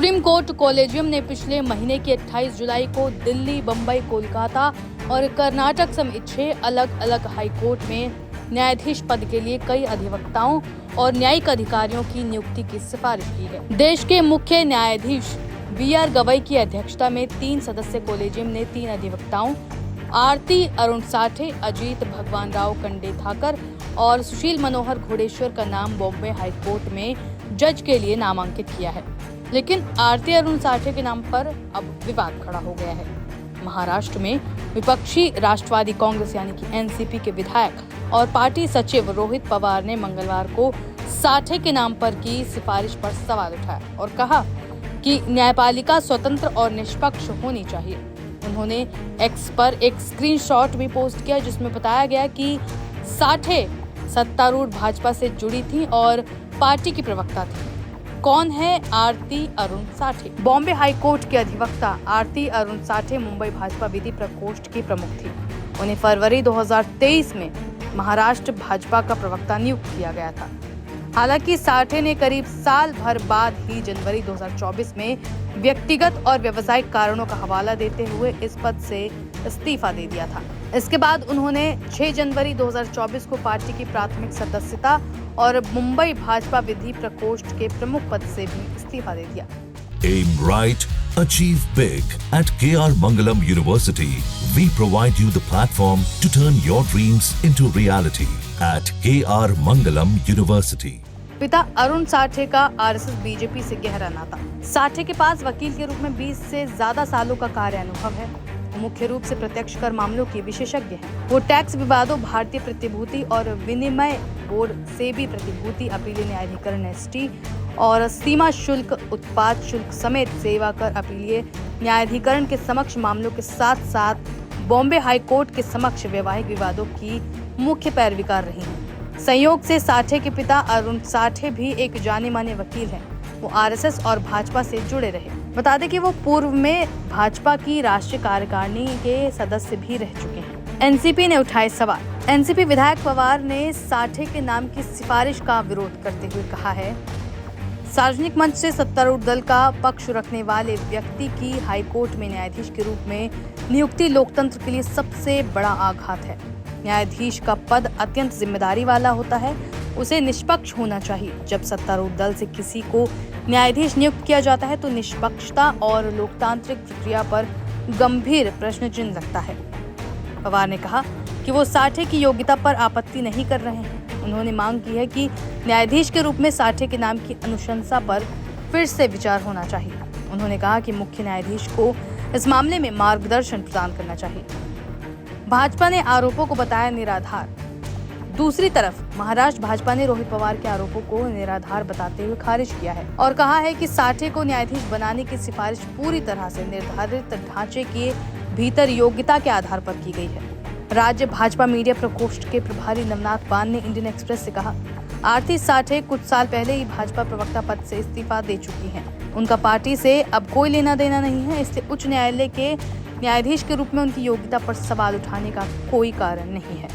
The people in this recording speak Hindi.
सुप्रीम कोर्ट कॉलेजियम ने पिछले महीने की 28 जुलाई को दिल्ली, बम्बई, कोलकाता और कर्नाटक समेत 6 अलग अलग हाई कोर्ट में न्यायाधीश पद के लिए कई अधिवक्ताओं और न्यायिक अधिकारियों की नियुक्ति की सिफारिश की है। देश के मुख्य न्यायाधीश बी.आर. गवई की अध्यक्षता में 3 सदस्य कॉलेजियम ने 3 अधिवक्ताओं आरती अरुण साठे, अजीत भगवान राव कंडेथाकर और सुशील मनोहर घोडेश्वर का नाम बॉम्बे हाई कोर्ट में जज के लिए नामांकित किया है। लेकिन आरती अरुण साठे के नाम पर अब विवाद खड़ा हो गया है। महाराष्ट्र में विपक्षी राष्ट्रवादी कांग्रेस यानी कि एनसीपी के विधायक और पार्टी सचिव रोहित पवार ने मंगलवार को साठे के नाम पर की सिफारिश पर सवाल उठाया और कहा कि न्यायपालिका स्वतंत्र और निष्पक्ष होनी चाहिए। उन्होंने एक्स पर एक स्क्रीनशॉट भी पोस्ट किया जिसमें बताया गया कि साठे सत्तारूढ़ भाजपा से जुड़ी थी और पार्टी की प्रवक्ता थी। कौन है आरती अरुण साठे? बॉम्बे हाई कोर्ट के अधिवक्ता आरती अरुण साठे मुंबई भाजपा विधि प्रकोष्ठ की प्रमुख थी। उन्हें फरवरी 2023 में महाराष्ट्र भाजपा का प्रवक्ता नियुक्त किया गया था। हालांकि साठे ने करीब साल भर बाद ही जनवरी 2024 में व्यक्तिगत और व्यावसायिक कारणों का हवाला देते हुए इस पद से इस्तीफा दे दिया था। इसके बाद उन्होंने 6 जनवरी 2024 को पार्टी की प्राथमिक सदस्यता और मुंबई भाजपा विधि प्रकोष्ठ के प्रमुख पद से भी इस्तीफा दे दिया। Aim right, achieve big. At KR Mangalam University, we provide you the platform to turn your dreams into reality. At KR Mangalam University. पिता अरुण साठे का आरएसएस बीजेपी से गहरा नाता। साठे के पास वकील के रूप में 20 से ज्यादा सालों का कार्य अनुभव है। वो मुख्य रूप से प्रत्यक्ष कर मामलों के विशेषज्ञ हैं। वो टैक्स विवादों, भारतीय प्रतिभूति और विनिमय बोर्ड, सेबी प्रतिभूति अपीलीय न्यायाधिकरण एसटी और सीमा शुल्क, उत्पाद शुल्क समेत सेवा कर अपीलीय न्यायाधिकरण के समक्ष मामलों के साथ साथ बॉम्बे हाई कोर्ट के समक्ष वैवाहिक विवादों की मुख्य पैरवी कर रही हैं। संयोग से साठे के पिता अरुण साठे भी एक जाने माने वकील हैं। वो आरएसएस और भाजपा से जुड़े रहे। बता दें कि वो पूर्व में भाजपा की राष्ट्रीय कार्यकारिणी के सदस्य भी रह चुके हैं। एनसीपी ने उठाए सवाल। एनसीपी विधायक पवार ने साठे के नाम की सिफारिश का विरोध करते हुए कहा है, सार्वजनिक मंच से सत्तारूढ़ दल का पक्ष रखने वाले व्यक्ति की हाईकोर्ट में न्यायाधीश के रूप में नियुक्ति लोकतंत्र के लिए सबसे बड़ा आघात है। न्यायाधीश का पद अत्यंत जिम्मेदारी वाला होता है। उसे निष्पक्ष होना चाहिए। जब सत्तारूढ़ दल से किसी को न्यायाधीश नियुक्त किया जाता है तो निष्पक्षता और लोकतांत्रिक प्रक्रिया पर गंभीर प्रश्न चिन्ह लगता है। पवार ने कहा कि वो साठे की योग्यता पर आपत्ति नहीं कर रहे हैं। उन्होंने मांग की है कि न्यायाधीश के रूप में साठे के नाम की अनुशंसा पर फिर से विचार होना चाहिए। उन्होंने कहा कि मुख्य न्यायाधीश को इस मामले में मार्गदर्शन प्रदान करना चाहिए। भाजपा ने आरोपों को बताया निराधार। दूसरी तरफ महाराष्ट्र भाजपा ने रोहित पवार के आरोपों को निराधार बताते हुए खारिज किया है और कहा है कि साठे को न्यायाधीश बनाने की सिफारिश पूरी तरह से निर्धारित ढांचे के भीतर योग्यता के आधार पर की गई है। राज्य भाजपा मीडिया प्रकोष्ठ के प्रभारी नवनाथ पान ने इंडियन एक्सप्रेस से कहा, आरती साठे कुछ साल पहले ही भाजपा प्रवक्ता पद से इस्तीफा दे चुकी हैं। उनका पार्टी से अब कोई लेना देना नहीं है, इसलिए उच्च न्यायालय के न्यायाधीश के रूप में उनकी योग्यता पर सवाल उठाने का कोई कारण नहीं है।